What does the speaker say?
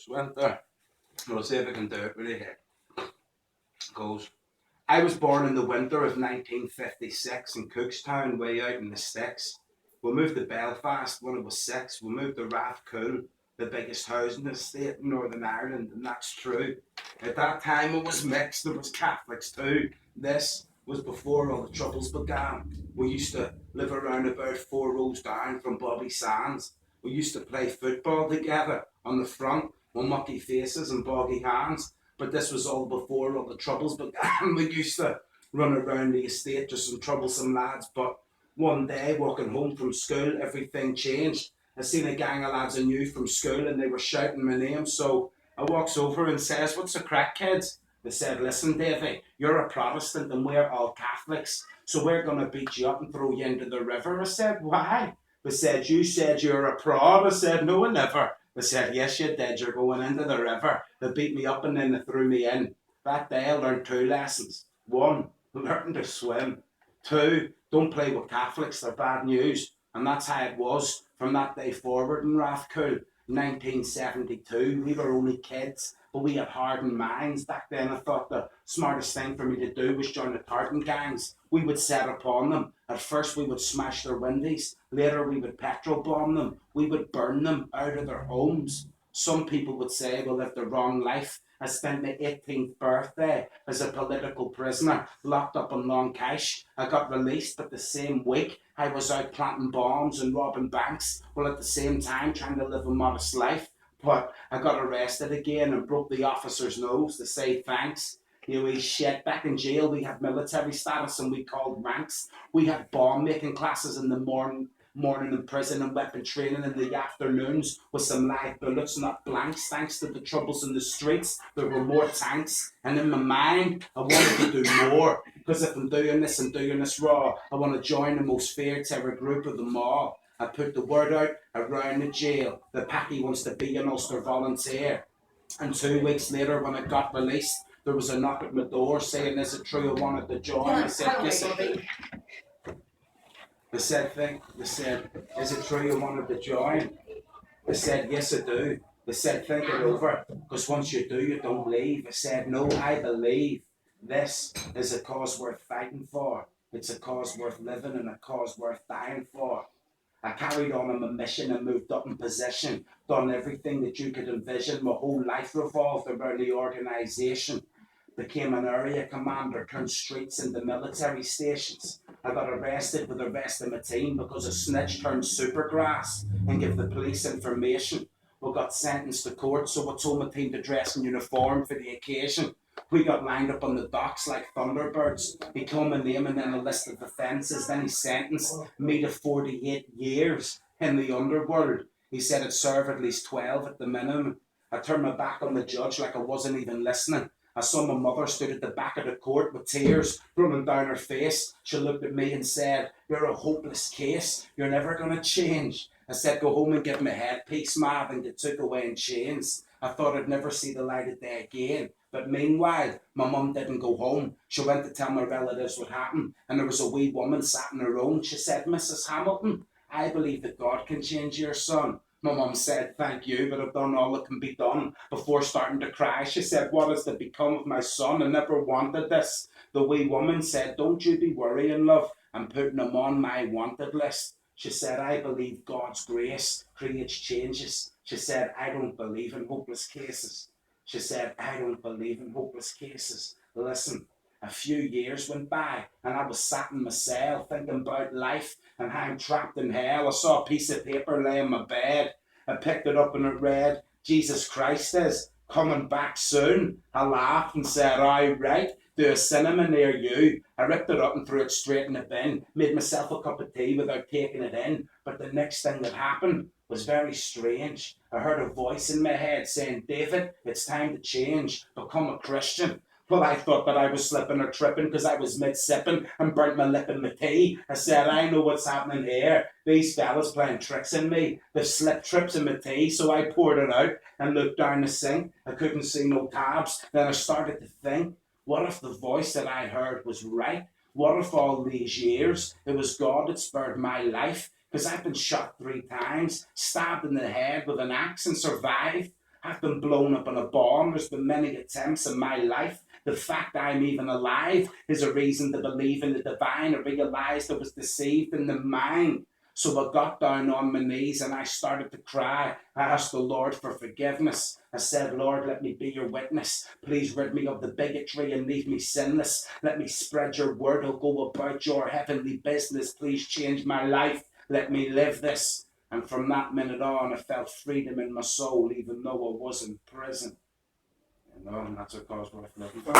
Just went there. We'll see if I can do it really here. Goes. I was born in the winter of 1956 in Cookstown, way out in the sticks. We moved to Belfast when I was 6. We moved to Rathcoole, the biggest housing estate in Northern Ireland, and that's true. At that time it was mixed, there was Catholics too. This was before all the troubles began. We used to live around about 4 rows down from Bobby Sands. We used to play football together on the front with mucky faces and boggy hands. But this was all before all the troubles began. We used to run around the estate, just some troublesome lads. But one day, walking home from school, everything changed. I seen a gang of lads I knew from school and they were shouting my name. So I walks over and says, "What's the crack, kids?" They said, "Listen, Davy, you're a Protestant and we're all Catholics. So we're going to beat you up and throw you into the river." I said, "Why?" They said, "You said you're a prod." I said, "No, I never." They said, "Yes, you did. You're going into the river." They beat me up and then they threw me in. That day I learned 2 lessons. 1, learn to swim. 2, don't play with Catholics. They're bad news. And that's how it was from that day forward in Rathcoole. 1972, we were only kids, but we had hardened minds. Back then I thought the smartest thing for me to do was join the tartan gangs. We would set upon them. At first we would smash their windies. Later we would petrol bomb them. We would burn them out of their homes. Some people would say we lived the wrong life. I spent my 18th birthday as a political prisoner, locked up in Long Cash. I got released, but the same week I was out planting bombs and robbing banks, while at the same time trying to live a modest life. But I got arrested again and broke the officer's nose to say thanks. You wee shit, back in jail we had military status and we called ranks. We had bomb making classes in the morning in prison and weapon training in the afternoons with some live bullets, not blanks. Thanks to the troubles in the streets, there were more tanks. And in my mind, I wanted to do more. Because if I'm doing this raw, I want to join the most feared terror group of them all. I put the word out around the jail. The Packy wants to be an Ulster volunteer. And 2 weeks later, when I got released, there was a knock at my door saying, "Is it true I wanted to join?" I said, "Yes, I do." They said, "Is it true you wanted to join?" I said, "Yes, I do." They said, "Think it over, because once you do, you don't leave." I said, "No, I believe this is a cause worth fighting for. It's a cause worth living and a cause worth dying for." I carried on my mission and moved up in position, done everything that you could envision. My whole life revolved around the organisation. Became an area commander, turned streets into military stations. I got arrested with the rest of my team because a snitch turned supergrass and gave the police information. We got sentenced to court, so I told my team to dress in uniform for the occasion. We got lined up on the docks like thunderbirds. He called my name and then a list of offences. Then he sentenced me to 48 years in the underworld. He said I'd serve at least 12 at the minimum. I turned my back on the judge like I wasn't even listening. I saw my mother stood at the back of the court with tears running down her face. She looked at me and said, "You're a hopeless case. You're never going to change." I said, "Go home and give me a headpiece, Mav," and get took away in chains. I thought I'd never see the light of day again. But meanwhile, my mum didn't go home. She went to tell my relatives what happened, and there was a wee woman sat in her own. She said, "Mrs. Hamilton, I believe that God can change your son." My mum said, "Thank you, but I've done all that can be done," before starting to cry. She said, "What is to become of my son? I never wanted this." The wee woman said, "Don't you be worrying, love. I'm putting him on my wanted list." She said, "I believe God's grace creates changes." She said, "I don't believe in hopeless cases." She said, "I don't believe in hopeless cases." Listen, a few years went by and I was sat in my cell thinking about life and how I'm trapped in hell. I saw a piece of paper lay in my bed. I picked it up and it read, "Jesus Christ is coming back soon." I laughed and said, "Aye, right, do a cinema near you." I ripped it up and threw it straight in the bin, made myself a cup of tea without taking it in. But the next thing that happened was very strange. I heard a voice in my head saying, "David, it's time to change, become a Christian." Well, I thought that I was slipping or tripping because I was mid-sipping and burnt my lip in my tea. I said, "I know what's happening here. These fellas playing tricks on me. They've slipped trips in my tea." So I poured it out and looked down the sink. I couldn't see no tabs. Then I started to think, what if the voice that I heard was right? What if all these years it was God that spared my life? Because I've been shot 3 times, stabbed in the head with an axe and survived. I've been blown up in a bomb. There's been many attempts in my life. The fact I'm even alive is a reason to believe in the divine. I realized I was deceived in the mind. So I got down on my knees and I started to cry. I asked the Lord for forgiveness. I said, Lord, let me be your witness. Please rid me of the bigotry and leave me sinless. Let me spread your word. I'll go about your heavenly business. Please change my life. Let me live this. And from that minute on, I felt freedom in my soul, even though I was in prison. You know, and that's a cause worth living for.